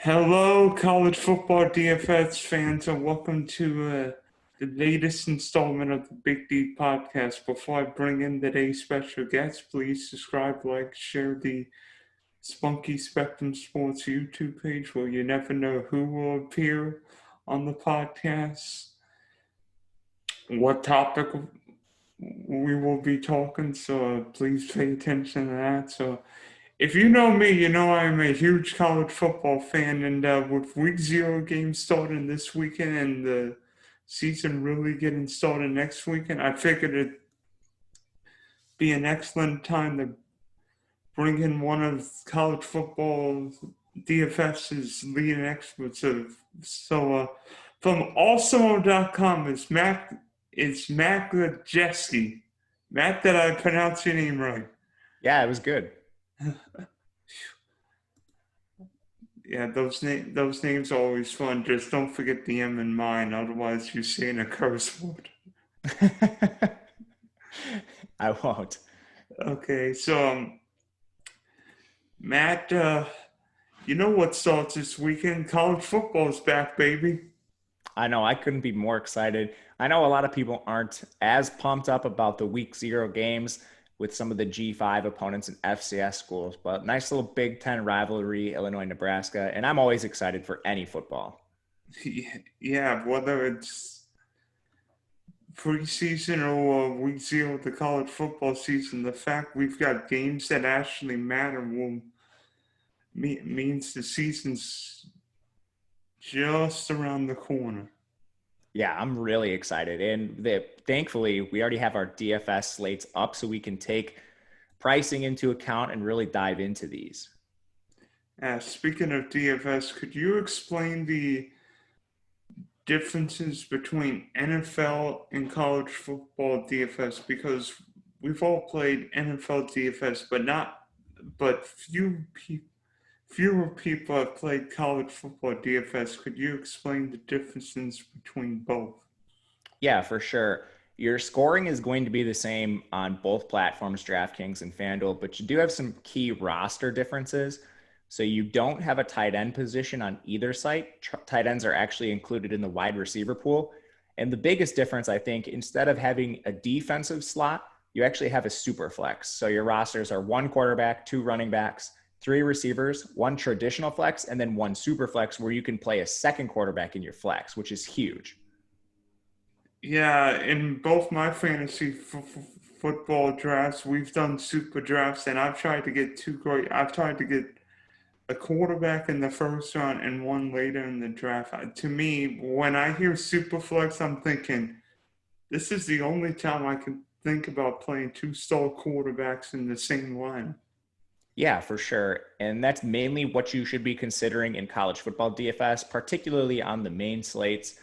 Hello, college football DFS fans, and welcome to the latest installment of the Big D podcast. Before I bring in today's special guest, please subscribe, like, share the Spunky Spectrum Sports YouTube page where you never know who will appear on the podcast, what topic we will be talking, so please pay attention to that. So if you know me, you know I'm a huge college football fan, and with Week 0 games starting this weekend and the season really getting started next weekend, I figured it'd be an excellent time to bring in one of college football DFS's leading experts. From allsummer.com is Matt Gajewski. Matt, did I pronounce your name right? Yeah, it was good. Yeah, those names are always fun. Just don't forget the M in mine, otherwise you're saying a curse word. I won't. Okay, so Matt, you know what starts this weekend? College football's back, baby. I know. I couldn't be more excited. I know a lot of people aren't as pumped up about the Week 0 games with some of the G5 opponents and FCS schools, but nice little Big Ten rivalry, Illinois, Nebraska, and I'm always excited for any football. Yeah, whether it's preseason or Week 0 of the college football season, the fact we've got games that actually matter means the season's just around the corner. Yeah, I'm really excited. And thankfully, we already have our DFS slates up so we can take pricing into account and really dive into these. Speaking of DFS, could you explain the differences between NFL and college football DFS? Because we've all played NFL DFS, but fewer people have played college football DFS. Could you explain the differences between both? Yeah, for sure. Your scoring is going to be the same on both platforms, DraftKings and FanDuel, but you do have some key roster differences. So you don't have a tight end position on either site. Tight ends are actually included in the wide receiver pool. And the biggest difference, I think, instead of having a defensive slot, you actually have a super flex. So your rosters are one quarterback, two running backs, three receivers, one traditional flex, and then one super flex where you can play a second quarterback in your flex, which is huge. Yeah, in both my fantasy football drafts, we've done super drafts, and I've tried to get a quarterback in the first round and one later in the draft. To me, when I hear super flex, I'm thinking this is the only time I can think about playing two star quarterbacks in the same line. Yeah, for sure. And that's mainly what you should be considering in college football DFS, particularly on the main slates.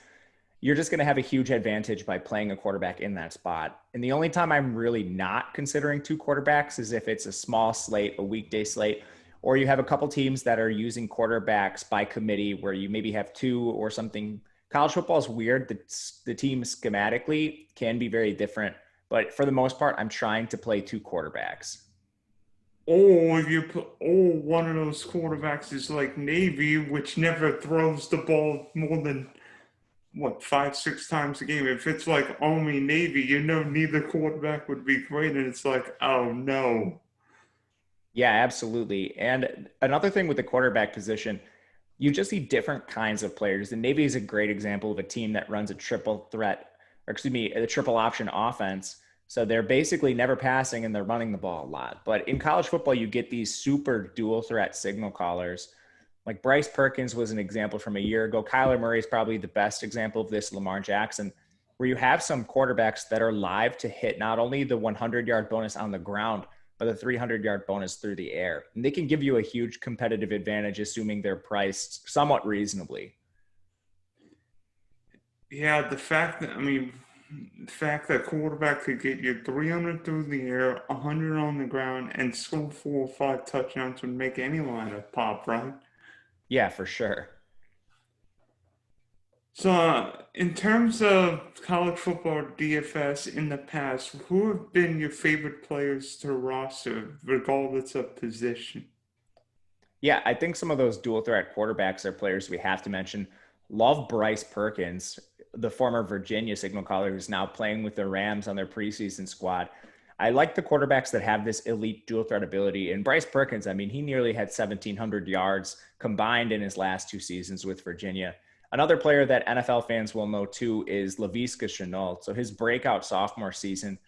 You're just going to have a huge advantage by playing a quarterback in that spot. And the only time I'm really not considering two quarterbacks is if it's a small slate, a weekday slate, or you have a couple teams that are using quarterbacks by committee where you maybe have two or something. College football is weird. The team schematically can be very different, but for the most part, I'm trying to play two quarterbacks. Or one of those quarterbacks is like Navy, which never throws the ball more than what 5-6 times a game. If it's like Army Navy, you know neither quarterback would be great, and it's like, oh no. Yeah, absolutely. And another thing with the quarterback position, you just see different kinds of players. The Navy is a great example of a team that runs a triple threat, or excuse me, a triple option offense. So they're basically never passing and they're running the ball a lot. But in college football, you get these super dual threat signal callers. Like Bryce Perkins was an example from a year ago. Kyler Murray is probably the best example of this, Lamar Jackson, where you have some quarterbacks that are live to hit not only the 100-yard bonus on the ground, but the 300-yard bonus through the air. And they can give you a huge competitive advantage, assuming they're priced somewhat reasonably. Yeah, the fact that quarterback could get you 300 through the air, 100 on the ground, and score 4 or 5 touchdowns would make any lineup pop, right? Yeah, for sure. So, in terms of college football DFS in the past, who have been your favorite players to roster, regardless of position? Yeah, I think some of those dual threat quarterbacks are players we have to mention. Love Bryce Perkins, the former Virginia signal caller who's now playing with the Rams on their preseason squad. I like the quarterbacks that have this elite dual threat ability. And Bryce Perkins, I mean, he nearly had 1,700 yards combined in his last 2 seasons with Virginia. Another player that NFL fans will know too is Leviska Chanel. So his breakout sophomore season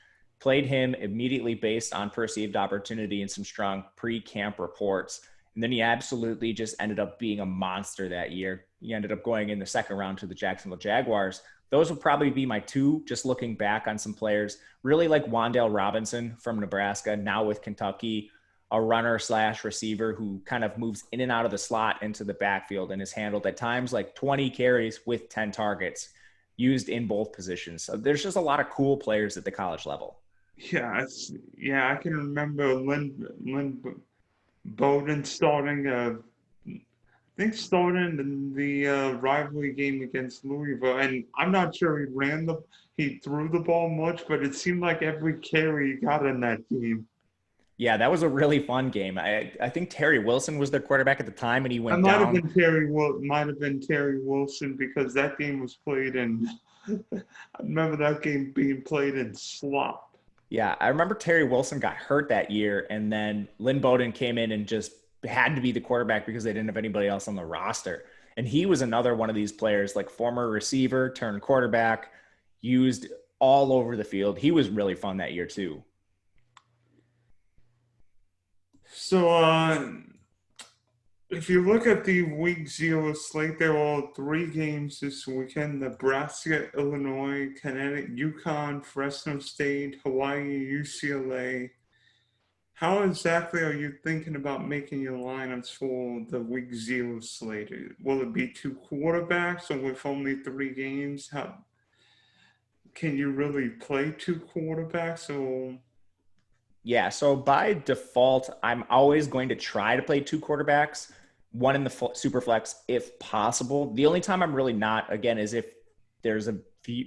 played him immediately based on perceived opportunity and some strong pre-camp reports. And then he absolutely just ended up being a monster that year. He ended up going in the second round to the Jacksonville Jaguars. Those would probably be my two, just looking back on some players, really like Wan'Dale Robinson from Nebraska, now with Kentucky, a runner slash receiver who kind of moves in and out of the slot into the backfield and is handled at times like 20 carries with 10 targets used in both positions. So there's just a lot of cool players at the college level. Yeah, I can remember Lynn Bowden starting. I think starting in the rivalry game against Louisville, and I'm not sure he threw the ball much, but it seemed like every carry he got in that game. Yeah, that was a really fun game. I think Terry Wilson was their quarterback at the time, and he I went down. might have been Terry Wilson because that game was played in. I remember that game being played in slop. Yeah, I remember Terry Wilson got hurt that year, and then Lynn Bowden came in and just had to be the quarterback because they didn't have anybody else on the roster. And he was another one of these players, like former receiver turned quarterback, used all over the field. He was really fun that year too. So, if you look at the Week 0 slate, there are 3 games this weekend: Nebraska, Illinois, Connecticut, UConn, Fresno State, Hawaii, UCLA. How exactly are you thinking about making your lineups for the Week 0 slate? Will it be 2 quarterbacks, or with only 3 games? How can you really play 2 quarterbacks? Or Yeah, so by default, I'm always going to try to play two quarterbacks, one in the super flex if possible. The only time I'm really not, again, is if there's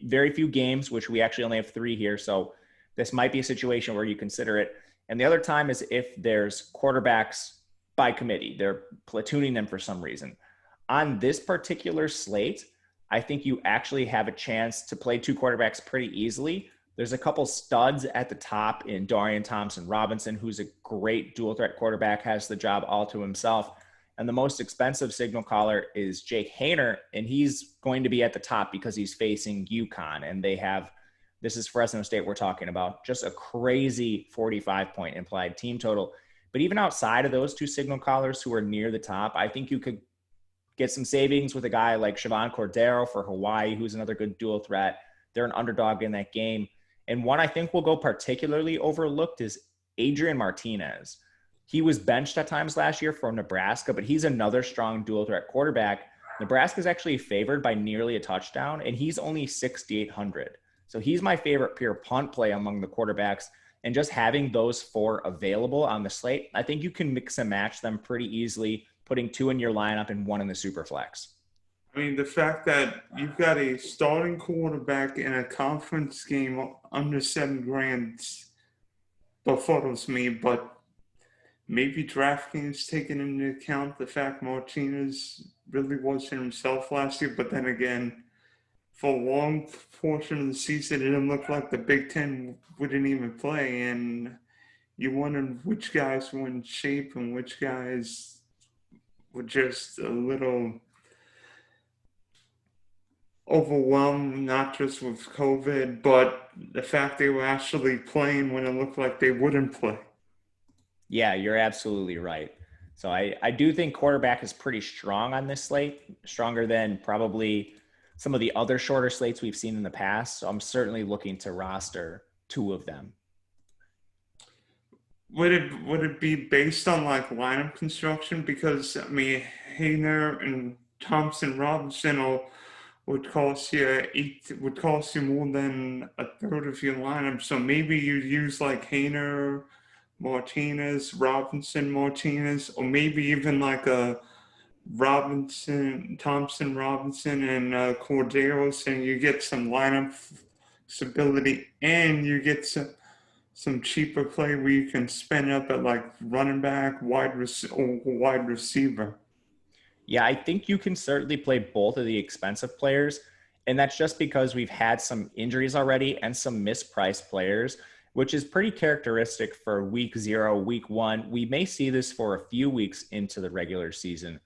very few games, which we actually only have 3 here. So this might be a situation where you consider it. And the other time is if there's quarterbacks by committee, they're platooning them for some reason. On this particular slate, I think you actually have a chance to play two quarterbacks pretty easily. There's a couple studs at the top in Dorian Thompson-Robinson, who's a great dual threat quarterback, has the job all to himself. And the most expensive signal caller is Jake Haener, and he's going to be at the top because he's facing UConn. And they have, this is Fresno State we're talking about, just a crazy 45-point implied team total. But even outside of those two signal callers who are near the top, I think you could get some savings with a guy like Siobhan Cordero for Hawaii, who's another good dual threat. They're an underdog in that game. And one I think will go particularly overlooked is Adrian Martinez. He was benched at times last year for Nebraska, but he's another strong dual threat quarterback. Nebraska is actually favored by nearly a touchdown, and he's only 6,800. So he's my favorite pure punt play among the quarterbacks. And just having those 4 available on the slate, I think you can mix and match them pretty easily, putting 2 in your lineup and 1 in the super flex. I mean, the fact that you've got a starting quarterback in a conference game under $7,000 befuddles me, but maybe DraftKings taking into account the fact Martinez really wasn't himself last year, but then again, for a long portion of the season, it didn't look like the Big Ten wouldn't even play, and you wondered which guys were in shape and which guys were just a little overwhelmed, not just with COVID, but the fact they were actually playing when it looked like they wouldn't play. Yeah, you're absolutely right. So I do think quarterback is pretty strong on this slate, stronger than probably some of the other shorter slates we've seen in the past. So I'm certainly looking to roster 2 of them. Would it be based on like lineup construction? Because I mean, Hayner and Thompson Robinson would cost you more than a third of your lineup. So maybe you use like Hayner, Martinez, Robinson, Martinez, or maybe even like a Thompson, Robinson, and Cordero, and you get some lineup stability and you get some cheaper play where you can spend up at like running back, or wide receiver? Yeah, I think you can certainly play both of the expensive players. And that's just because we've had some injuries already and some mispriced players, which is pretty characteristic for week 0, week 1. We may see this for a few weeks into the regular season.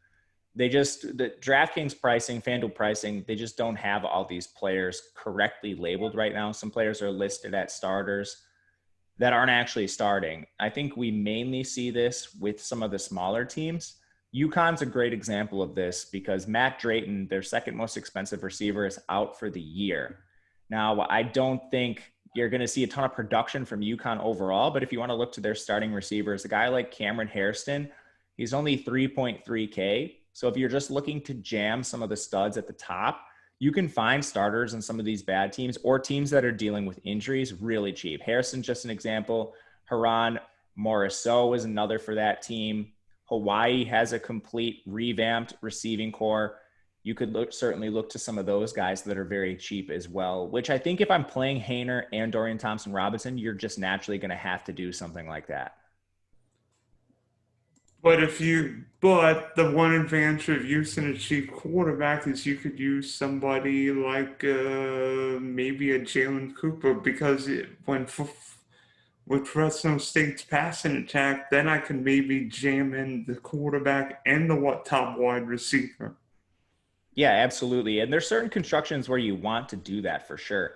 The DraftKings pricing, FanDuel pricing, they just don't have all these players correctly labeled right now. Some players are listed at starters that aren't actually starting. I think we mainly see this with some of the smaller teams. UConn's a great example of this because Matt Drayton, their second most expensive receiver, is out for the year. Now, I don't think you're going to see a ton of production from UConn overall, but if you want to look to their starting receivers, a guy like Cameron Hairston, he's only 3.3K. So if you're just looking to jam some of the studs at the top, you can find starters in some of these bad teams or teams that are dealing with injuries really cheap. Harrison's just an example. Haran Morisseau is another for that team. Hawaii has a complete revamped receiving core. You could certainly look to some of those guys that are very cheap as well, which I think if I'm playing Haener and Dorian Thompson-Robinson, you're just naturally going to have to do something like that. But the one advantage of using a cheap quarterback is you could use somebody like maybe a Jalen Cooper because with Fresno State's passing attack, then I can maybe jam in the quarterback and the top wide receiver. Yeah, absolutely. And there's certain constructions where you want to do that for sure.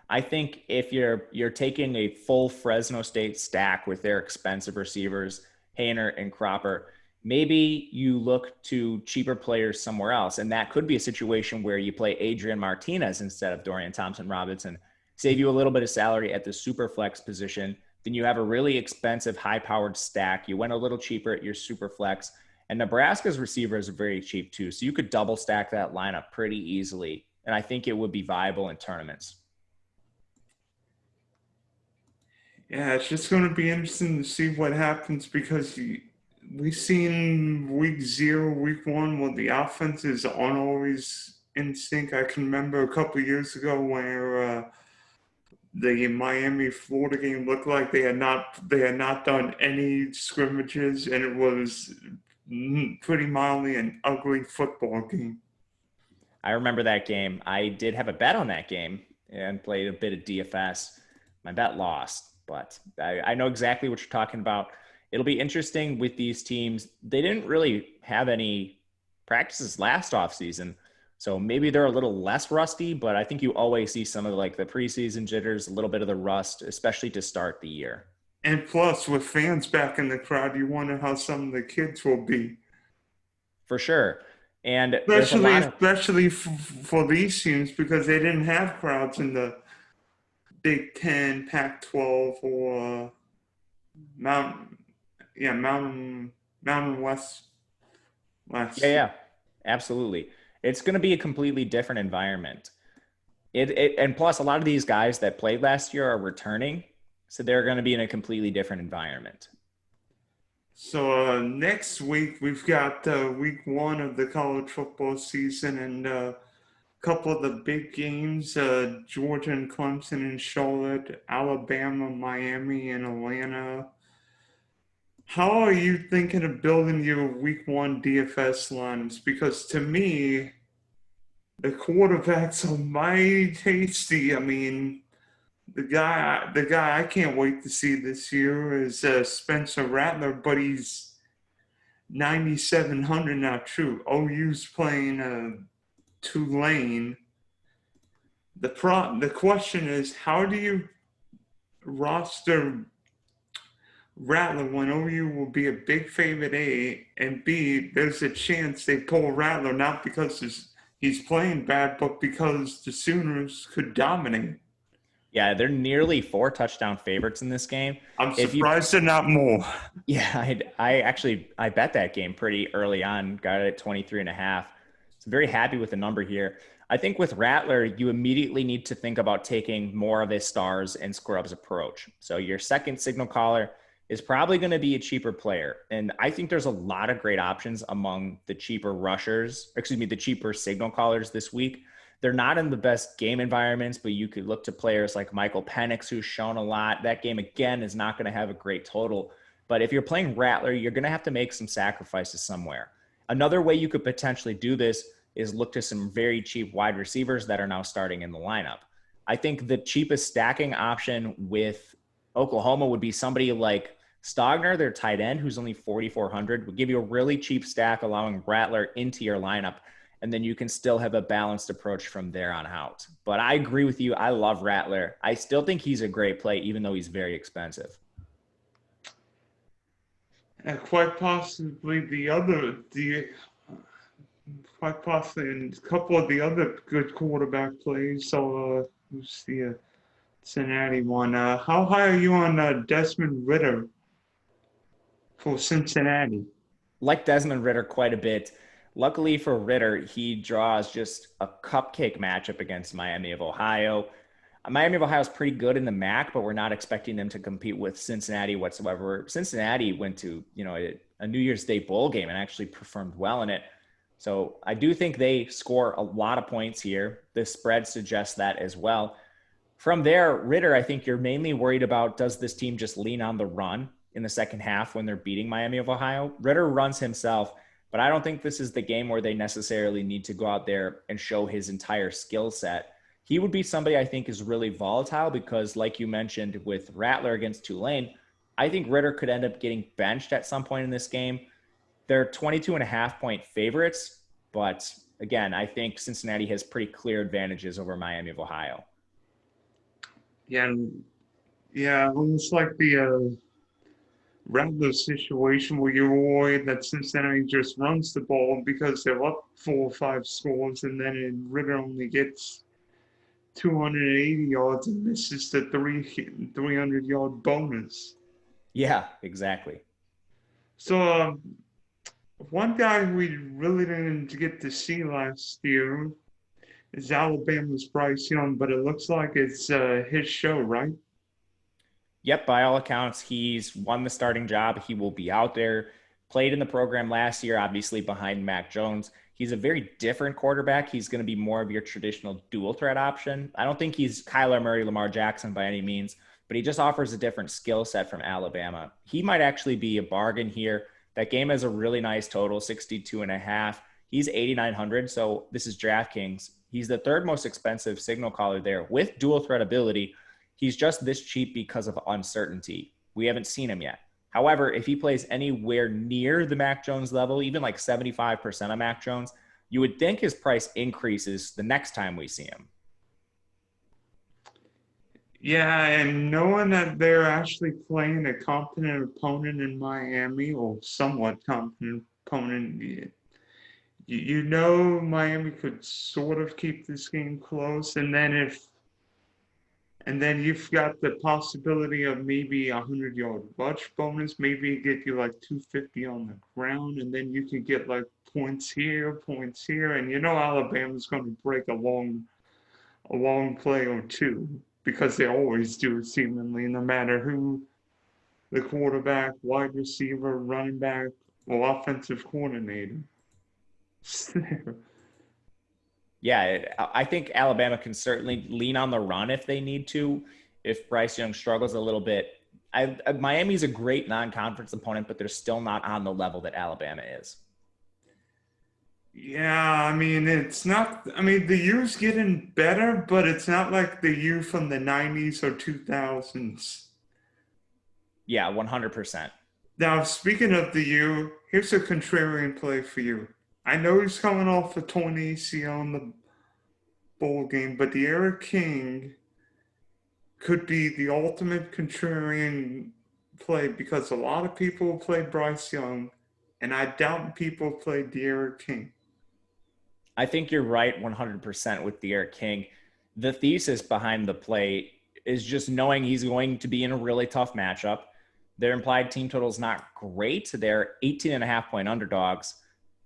I think if you're taking a full Fresno State stack with their expensive receivers, Haener and Cropper, maybe you look to cheaper players somewhere else. And that could be a situation where you play Adrian Martinez instead of Dorian Thompson-Robinson, save you a little bit of salary at the superflex position. Then you have a really expensive, high-powered stack. You went a little cheaper at your superflex. And Nebraska's receivers are very cheap too. So you could double stack that lineup pretty easily. And I think it would be viable in tournaments. Yeah, it's just going to be interesting to see what happens because we've seen week 0, week 1, when the offenses aren't always in sync. I can remember a couple of years ago where the Miami-Florida game looked like they had not done any scrimmages, and it was pretty mildly an ugly football game. I remember that game. I did have a bet on that game and played a bit of DFS. My bet lost, but I know exactly what you're talking about. It'll be interesting with these teams. They didn't really have any practices last offseason, so maybe they're a little less rusty, but I think you always see some of like the preseason jitters, a little bit of the rust, especially to start the year. And plus, with fans back in the crowd, you wonder how some of the kids will be. For sure. And especially for these teams because they didn't have crowds in the Big Ten, Pac-12, or Mountain West. Yeah, absolutely. It's going to be a completely different environment. And plus, a lot of these guys that played last year are returning, so they're going to be in a completely different environment. So next week, we've got week 1 of the college football season and a couple of the big games, Georgia and Clemson and Charlotte, Alabama, Miami, and Atlanta. How are you thinking of building your week 1 DFS lines? Because to me, the quarterbacks are mighty tasty. I mean, the guy I can't wait to see this year is Spencer Rattler, but he's 9,700 now. True, OU's playing Tulane. The question is, how do you roster Rattler when OU will be a big favorite, A, and B, there's a chance they pull Rattler not because he's playing bad, but because the Sooners could dominate. Yeah, they're nearly 4 touchdown favorites in this game. I'm surprised they're not more. Yeah, I bet that game pretty early on, got it at 23.5. So very happy with the number here. I think with Rattler, you immediately need to think about taking more of a stars and scrubs approach. So your second signal caller is probably going to be a cheaper player. And I think there's a lot of great options among the cheaper the cheaper signal callers this week. They're not in the best game environments, but you could look to players like Michael Penix, who's shown a lot. That game, again, is not going to have a great total. But if you're playing Rattler, you're going to have to make some sacrifices somewhere. Another way you could potentially do this is look to some very cheap wide receivers that are now starting in the lineup. I think the cheapest stacking option with Oklahoma would be somebody like Stogner, their tight end, who's only 4,400, would give you a really cheap stack, allowing Rattler into your lineup. And then you can still have a balanced approach from there on out. But I agree with you. I love Rattler. I still think he's a great play, even though he's very expensive. Quite possibly quite possibly in a couple of the other good quarterback plays. So who's the Cincinnati one? How high are you on Desmond Ridder for Cincinnati? Like Desmond Ridder quite a bit. Luckily for Ridder, he draws just a cupcake matchup against Miami of Ohio. Miami of Ohio is pretty good in the MAC, but we're not expecting them to compete with Cincinnati whatsoever. Cincinnati went to, a New Year's Day bowl game and actually performed well in it. So I do think they score a lot of points here. The spread suggests that as well. From there, Ridder, I think you're mainly worried about, does this team just lean on the run in the second half when they're beating Miami of Ohio? Ridder runs himself, but I don't think this is the game where they necessarily need to go out there and show his entire skill set. He would be somebody I think is really volatile because, like you mentioned with Rattler against Tulane, I think Ridder could end up getting benched at some point in this game. They're 22.5-point favorites, but again, I think Cincinnati has pretty clear advantages over Miami of Ohio. Yeah, almost like the Rattler situation where you're worried that Cincinnati just runs the ball because they're up 4 or 5 scores, and then Ridder only gets 280 yards and misses the 300-yard bonus. Yeah, exactly. So one guy we really didn't get to see last year is Alabama's Bryce Young, but it looks like it's his show, right? Yep, by all accounts, he's won the starting job. He will be out there. Played in the program last year, obviously behind Mac Jones. He's a very different quarterback. He's going to be more of your traditional dual threat option. I don't think he's Kyler Murray, Lamar Jackson by any means, but he just offers a different skill set from Alabama. He might actually be a bargain here. That game has a really nice total, 62.5. He's 8,900, so this is DraftKings. He's the third most expensive signal caller there with dual threat ability. He's just this cheap because of uncertainty. We haven't seen him yet. However, if he plays anywhere near the Mac Jones level, even like 75% of Mac Jones, you would think his price increases the next time we see him. Yeah, and knowing that they're actually playing a competent opponent in Miami, or somewhat competent opponent, you know Miami could sort of keep this game close, and then you've got the possibility of maybe 100-yard rush bonus, maybe get you like 250 on the ground, and then you can get like points here, and Alabama's going to break a long play or two because they always do, seemingly, no matter who the quarterback, wide receiver, running back, or offensive coordinator. Yeah, I think Alabama can certainly lean on the run if they need to, if Bryce Young struggles a little bit. Miami's a great non-conference opponent, but they're still not on the level that Alabama is. Yeah, I mean, it's not, the U's getting better, but it's not like the U from the 90s or 2000s. Yeah, 100%. Now, speaking of the U, here's a contrarian play for you. I know he's coming off a torn ACL in the bowl game, but the Eric King could be the ultimate contrarian play because a lot of people play Bryce Young, and I doubt people play De'Aaron King. I think you're right 100% with De'Aaron King. The thesis behind the play is just knowing he's going to be in a really tough matchup. Their implied team total is not great. They're 18.5-point underdogs.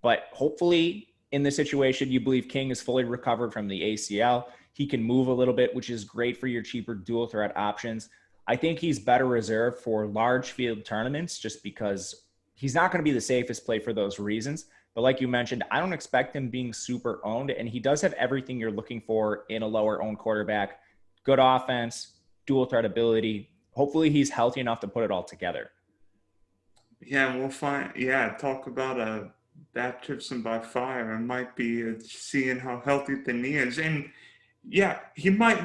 But hopefully in this situation, you believe King is fully recovered from the ACL. He can move a little bit, which is great for your cheaper dual threat options. I think he's better reserved for large field tournaments just because He's not going to be the safest play for those reasons. But like you mentioned, I don't expect him being super owned. And he does have everything you're looking for in a lower owned quarterback. Good offense, dual threat ability. Hopefully he's healthy enough to put it all together. Yeah, we'll find. Yeah, talk about a baptism by fire. It might be seeing how healthy the knee is, and yeah, he might.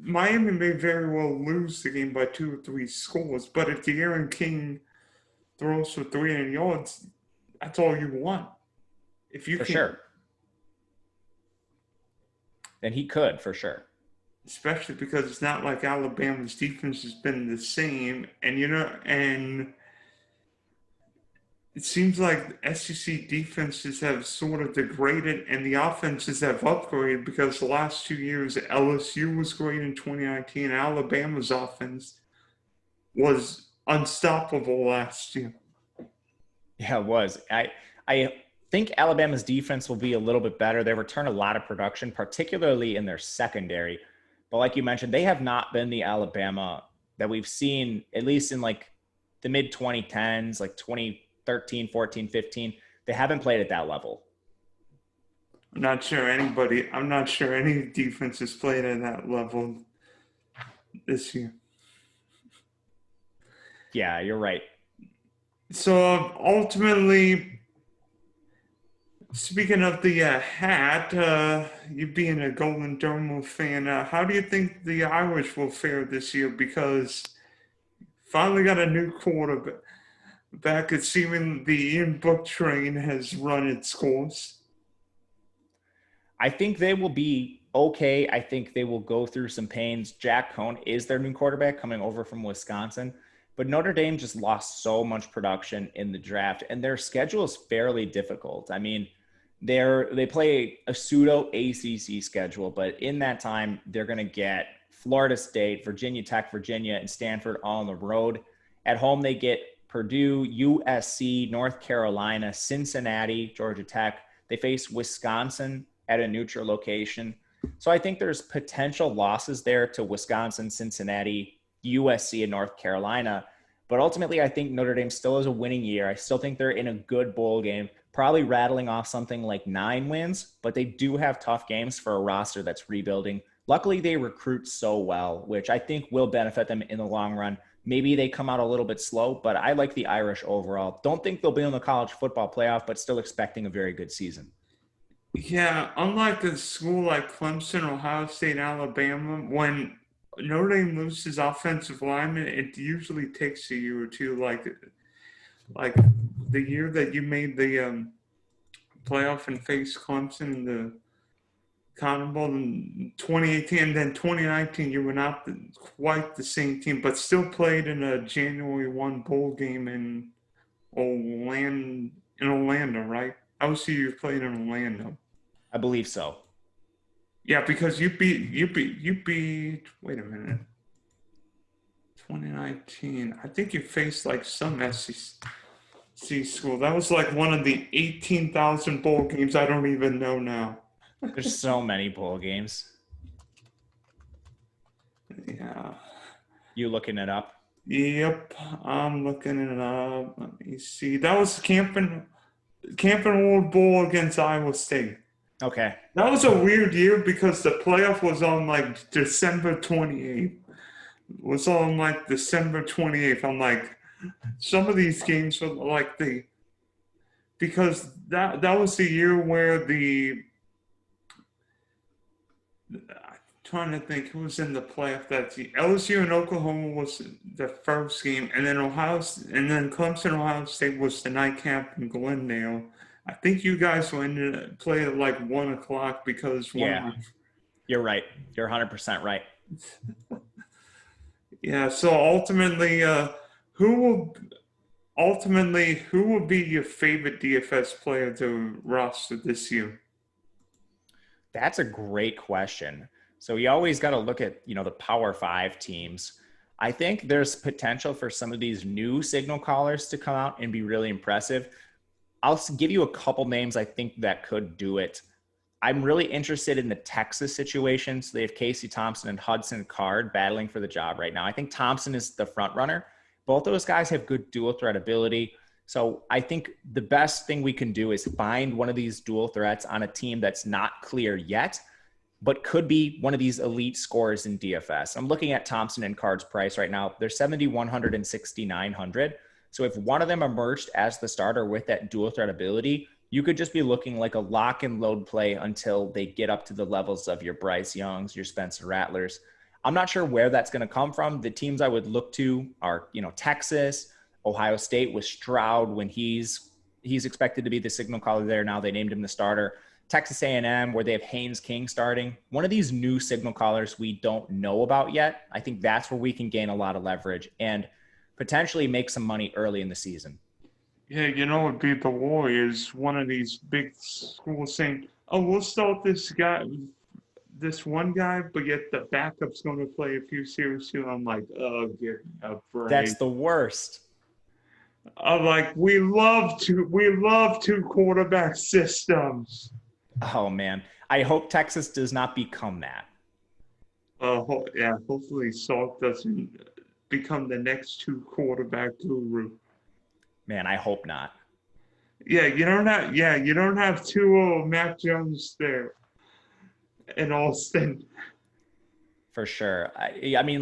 Miami may very well lose the game by 2 or 3 scores, but if the Aaron King throws for 300 yards, that's all you want. If you For can, sure. Then he could, for sure. especially because it's not like Alabama's defense has been the same, and and it seems like SEC defenses have sort of degraded and the offenses have upgraded because the last 2 years LSU was great in 2019. Alabama's offense was unstoppable last year. Yeah, it was. I think Alabama's defense will be a little bit better. They return a lot of production, particularly in their secondary. But like you mentioned, they have not been the Alabama that we've seen, at least in like the mid 2010s, like 2013, 14, 15. They haven't played at that level. I'm not sure any defense has played at that level this year. Yeah, you're right. So ultimately, speaking of the hat, you being a Golden Dome fan, how do you think the Irish will fare this year? Because finally got a new quarterback. It's seeming the Ian Book train has run its course. I think they will be okay. I think they will go through some pains. Jack Cohn is their new quarterback coming over from Wisconsin. But Notre Dame just lost so much production in the draft, and their schedule is fairly difficult. I mean, they play a pseudo ACC schedule, but in that time, they're going to get Florida State, Virginia Tech, Virginia, and Stanford all on the road. At home, they get Purdue, USC, North Carolina, Cincinnati, Georgia Tech. They face Wisconsin at a neutral location. So I think there's potential losses there to Wisconsin, Cincinnati, USC, and North Carolina. But ultimately, I think Notre Dame still has a winning year. I still think they're in a good bowl game, probably rattling off something like 9 wins, but they do have tough games for a roster that's rebuilding. Luckily, they recruit so well, which I think will benefit them in the long run. Maybe they come out a little bit slow, but I like the Irish overall. Don't think they'll be in the college football playoff, but still expecting a very good season. Yeah, unlike a school like Clemson, Ohio State, Alabama, when Notre Dame loses offensive linemen, it usually takes a year or two. Like the year that you made the playoff and faced Clemson in the Cotton Bowl in 2018, and then 2019, you were not quite the same team, but still played in a January 1 bowl game in Orlando, right? I would see you played in Orlando. I believe so. Yeah, because you beat. Wait a minute. 2019. I think you faced like some SEC school. That was like one of the 18,000 bowl games. I don't even know now. There's so many bowl games. Yeah. You looking it up? Yep, I'm looking it up. Let me see. That was Camping World Bowl against Iowa State. Okay. That was a weird year because the playoff was on like December 28th. It was on like December 28th. I'm like, some of these games were like because that was the year where I'm trying to think who was in the playoff that year. LSU and Oklahoma was the first game, and then Clemson, Ohio State was the nightcap in Glendale. I think you guys will play at like 1 o'clock because you're right. You're 100% right. Yeah. So ultimately, who will be your favorite DFS player to roster this year? That's a great question. So you always got to look at, the Power 5 teams. I think there's potential for some of these new signal callers to come out and be really impressive. I'll give you a couple names I think that could do it. I'm really interested in the Texas situation. So they have Casey Thompson and Hudson Card battling for the job right now. I think Thompson is the front runner. Both those guys have good dual threat ability. So I think the best thing we can do is find one of these dual threats on a team that's not clear yet, but could be one of these elite scorers in DFS. I'm looking at Thompson and Card's price right now. They're 7,100 and 6,900. So if one of them emerged as the starter with that dual threat ability, you could just be looking like a lock and load play until they get up to the levels of your Bryce Youngs, your Spencer Rattlers. I'm not sure where that's going to come from. The teams I would look to are, Texas, Ohio State with Stroud when he's expected to be the signal caller there. Now they named him the starter. Texas A&M, where they have Haynes King starting. One of these new signal callers we don't know about yet. I think that's where we can gain a lot of leverage and potentially make some money early in the season. Yeah, it'd be the Warriors, one of these big schools saying, oh, we'll start this one guy, but yet the backup's going to play a few series too. I'm like, oh, get a break. That's the worst. I'm like, we love two quarterback systems. Oh, man. I hope Texas does not become that. Hopefully Salk doesn't become the next two quarterback guru. Man, I hope not. Yeah, you don't have two Mac Jones there in Austin. For sure. I mean,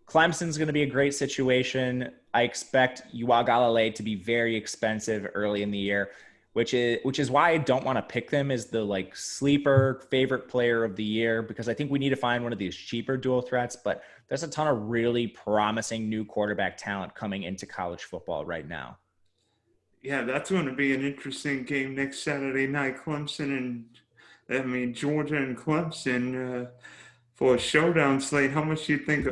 Clemson's going to be a great situation. I expect Uiagalelei to be very expensive early in the year, which is why I don't want to pick them as the sleeper favorite player of the year, because I think we need to find one of these cheaper dual threats. But there's a ton of really promising new quarterback talent coming into college football right now. Yeah, that's going to be an interesting game next Saturday night. Georgia and Clemson for a showdown slate. How much do you think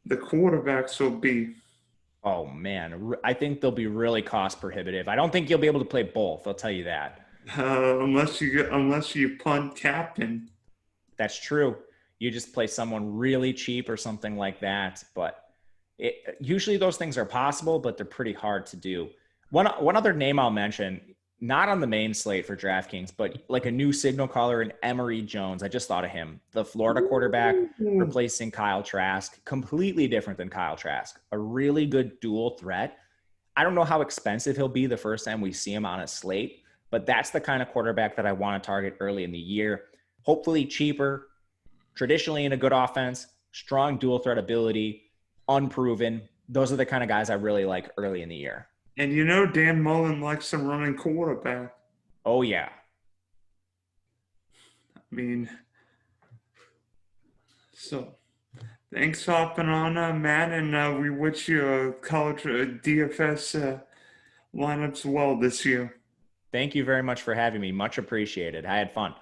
the quarterbacks will be? Oh, man. I think they'll be really cost prohibitive. I don't think you'll be able to play both. I'll tell you that. Unless you punt captain. That's true. You just play someone really cheap or something like that. But usually those things are possible, but they're pretty hard to do. One other name I'll mention, not on the main slate for DraftKings, but a new signal caller in Emory Jones. I just thought of him. The Florida quarterback replacing Kyle Trask. Completely different than Kyle Trask. A really good dual threat. I don't know how expensive he'll be the first time we see him on a slate, but that's the kind of quarterback that I want to target early in the year. Hopefully cheaper, traditionally in a good offense, strong dual threat ability, unproven. Those are the kind of guys I really like early in the year. And Dan Mullen likes some running quarterback. Oh, yeah. I mean, so thanks for hopping on, Matt, and we wish you college DFS lineups well this year. Thank you very much for having me. Much appreciated. I had fun.